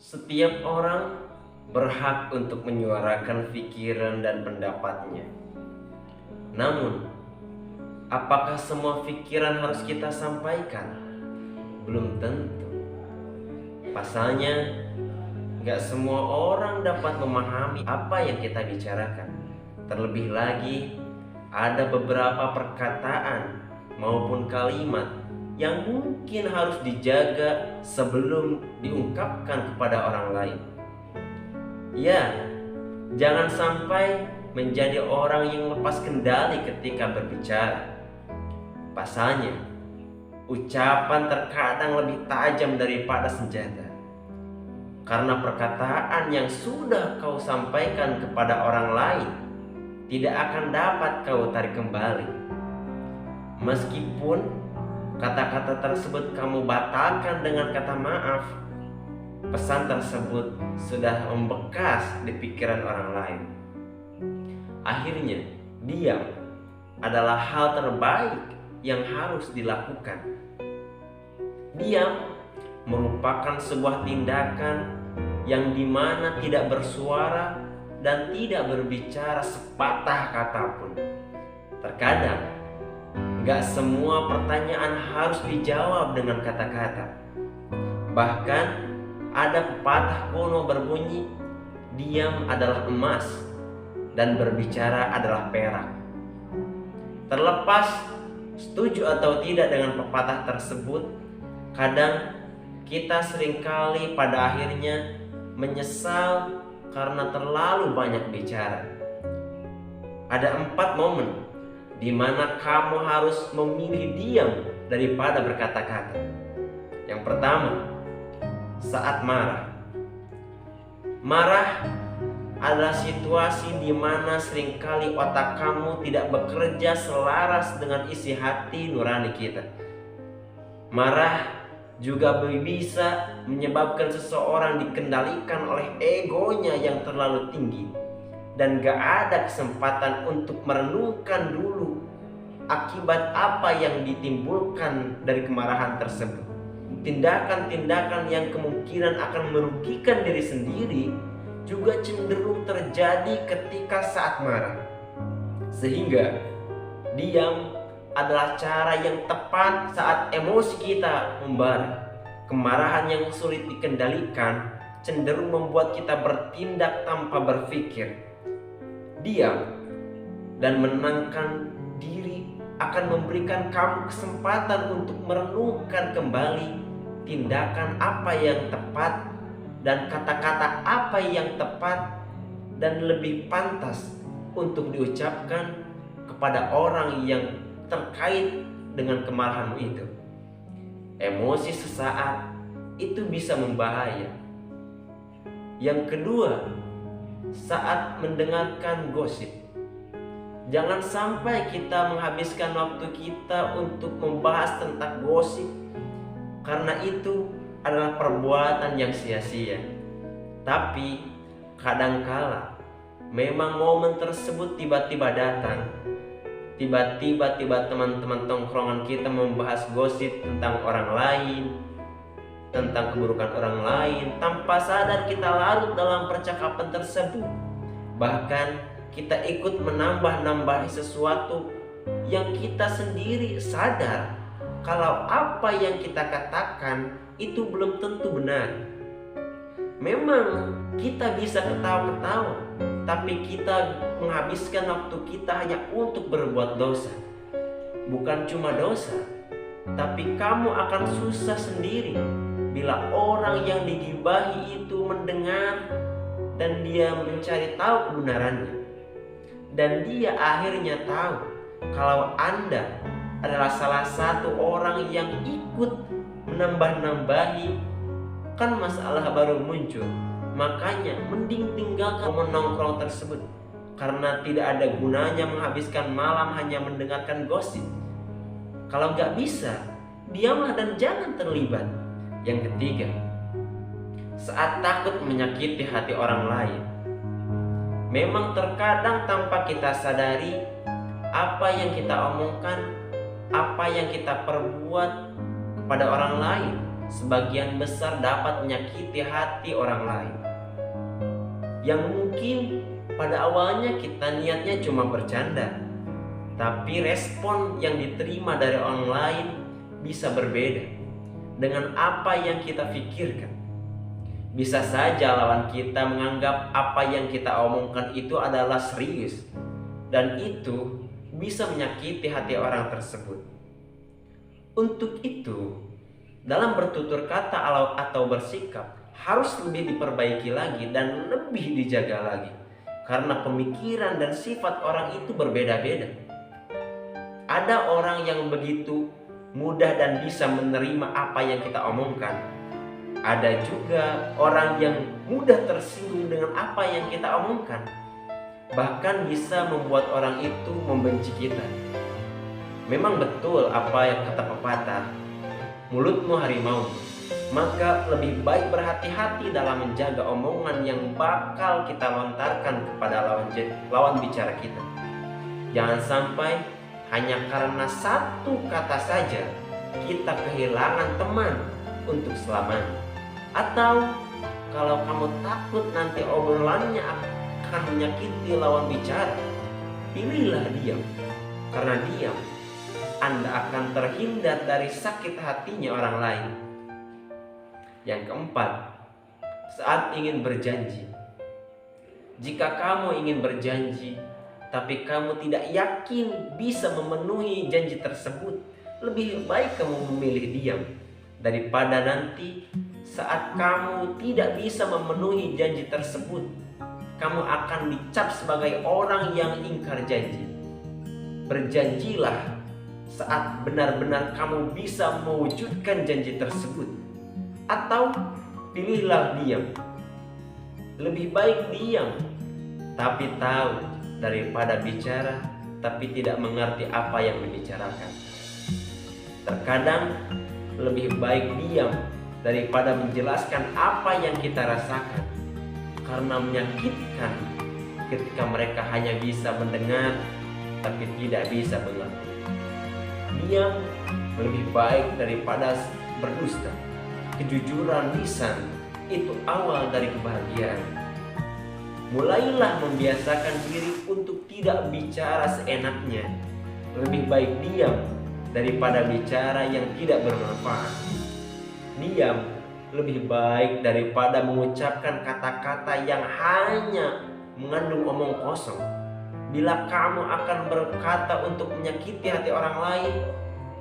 Setiap orang berhak untuk menyuarakan pikiran dan pendapatnya. Namun, apakah semua pikiran harus kita sampaikan? Belum tentu. Pasalnya, gak semua orang dapat memahami apa yang kita bicarakan. Terlebih lagi, ada beberapa perkataan maupun kalimat yang mungkin harus dijaga sebelum diungkapkan kepada orang lain. Ya, jangan sampai menjadi orang yang lepas kendali ketika berbicara. Pasalnya, ucapan terkadang lebih tajam daripada senjata. Karena perkataan yang sudah kau sampaikan kepada orang lain tidak akan dapat kau tarik kembali. Meskipun kata-kata tersebut kamu batalkan dengan kata maaf, pesan tersebut sudah membekas di pikiran orang lain. Akhirnya, diam adalah hal terbaik yang harus dilakukan. Diam merupakan sebuah tindakan yang dimana tidak bersuara dan tidak berbicara sepatah kata pun. Terkadang gak semua pertanyaan harus dijawab dengan kata-kata. Bahkan ada pepatah kuno berbunyi, diam adalah emas dan berbicara adalah perak. Terlepas setuju atau tidak dengan pepatah tersebut, kadang kita seringkali pada akhirnya menyesal karena terlalu banyak bicara. Ada 4 momen di mana kamu harus memilih diam daripada berkata-kata. Yang pertama, saat marah. Marah adalah situasi di mana seringkali otak kamu tidak bekerja selaras dengan isi hati nurani kita. Marah juga bisa menyebabkan seseorang dikendalikan oleh egonya yang terlalu tinggi dan gak ada kesempatan untuk merenungkan dulu akibat apa yang ditimbulkan dari kemarahan tersebut. Tindakan-tindakan yang kemungkinan akan merugikan diri sendiri juga cenderung terjadi ketika saat marah. Sehingga diam adalah cara yang tepat saat emosi kita membara. Kemarahan yang sulit dikendalikan cenderung membuat kita bertindak tanpa berpikir. Diam dan menenangkan diri akan memberikan kamu kesempatan untuk merenungkan kembali tindakan apa yang tepat dan kata-kata apa yang tepat dan lebih pantas untuk diucapkan kepada orang yang terkait dengan kemarahanmu itu. Emosi sesaat itu bisa membahaya. Yang kedua, saat mendengarkan gosip. Jangan sampai kita menghabiskan waktu kita untuk membahas tentang gosip, karena itu adalah perbuatan yang sia-sia. Tapi kadangkala memang momen tersebut tiba-tiba datang. Tiba-tiba teman-teman tongkrongan kita membahas gosip tentang orang lain, tentang keburukan orang lain. Tanpa sadar kita larut dalam percakapan tersebut. Bahkan kita ikut menambah-nambahi sesuatu yang kita sendiri sadar kalau apa yang kita katakan itu belum tentu benar. Memang kita bisa ketawa-ketawa, tapi kita menghabiskan waktu kita hanya untuk berbuat dosa. Bukan cuma dosa, tapi kamu akan susah sendiri bila orang yang digibahi itu mendengar dan dia mencari tahu kebenarannya. Dan dia akhirnya tahu kalau Anda adalah salah satu orang yang ikut menambah-nambahi, kan masalah baru muncul. Makanya mending tinggalkan menongkrong tersebut, karena tidak ada gunanya menghabiskan malam hanya mendengarkan gosip. Kalau gak bisa, diamlah dan jangan terlibat. Yang ketiga, saat takut menyakiti hati orang lain. Memang terkadang tanpa kita sadari, apa yang kita omongkan, apa yang kita perbuat kepada orang lain sebagian besar dapat menyakiti hati orang lain. Yang mungkin pada awalnya kita niatnya cuma bercanda, tapi respon yang diterima dari orang lain bisa berbeda dengan apa yang kita pikirkan. Bisa saja lawan kita menganggap apa yang kita omongkan itu adalah serius, dan itu bisa menyakiti hati orang tersebut. Untuk itu, dalam bertutur kata atau bersikap harus lebih diperbaiki lagi dan lebih dijaga lagi, karena pemikiran dan sifat orang itu berbeda-beda. Ada orang yang begitu mudah dan bisa menerima apa yang kita omongkan. Ada juga orang yang mudah tersinggung dengan apa yang kita omongkan, bahkan bisa membuat orang itu membenci kita. Memang betul apa yang kata pepatah, mulutmu harimau. Maka lebih baik berhati-hati dalam menjaga omongan yang bakal kita lontarkan kepada lawan bicara kita. Jangan sampai hanya karena satu kata saja kita kehilangan teman untuk selamanya. Atau kalau kamu takut nanti obrolannya akan menyakiti lawan bicara, pilihlah diam. Karena diam, Anda akan terhindar dari sakit hatinya orang lain. Yang keempat, saat ingin berjanji. Jika kamu ingin berjanji, tapi kamu tidak yakin bisa memenuhi janji tersebut, lebih baik kamu memilih diam daripada nanti saat kamu tidak bisa memenuhi janji tersebut, kamu akan dicap sebagai orang yang ingkar janji. Berjanjilah saat benar-benar kamu bisa mewujudkan janji tersebut. Atau pilihlah diam. Lebih baik diam tapi tahu daripada bicara tapi tidak mengerti apa yang dibicarakan. Terkadang lebih baik diam daripada menjelaskan apa yang kita rasakan, karena menyakitkan ketika mereka hanya bisa mendengar tapi tidak bisa mengerti. Diam lebih baik daripada berdusta. Kejujuran lisan itu awal dari kebahagiaan. Mulailah membiasakan diri untuk tidak bicara seenaknya. Lebih baik diam daripada bicara yang tidak bermanfaat. Diam lebih baik daripada mengucapkan kata-kata yang hanya mengandung omong kosong. Bila kamu akan berkata untuk menyakiti hati orang lain,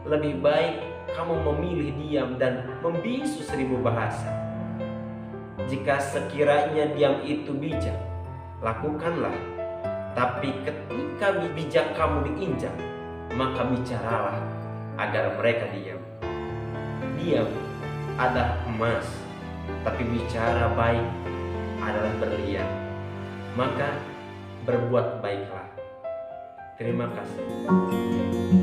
lebih baik kamu memilih diam dan membisu 1000 bahasa. Jika sekiranya diam itu bijak, lakukanlah. Tapi ketika bijak kamu diinjak, maka bicaralah agar mereka diam. Diam adalah emas, tapi bicara baik adalah berlian. Maka berbuat baiklah. Terima kasih.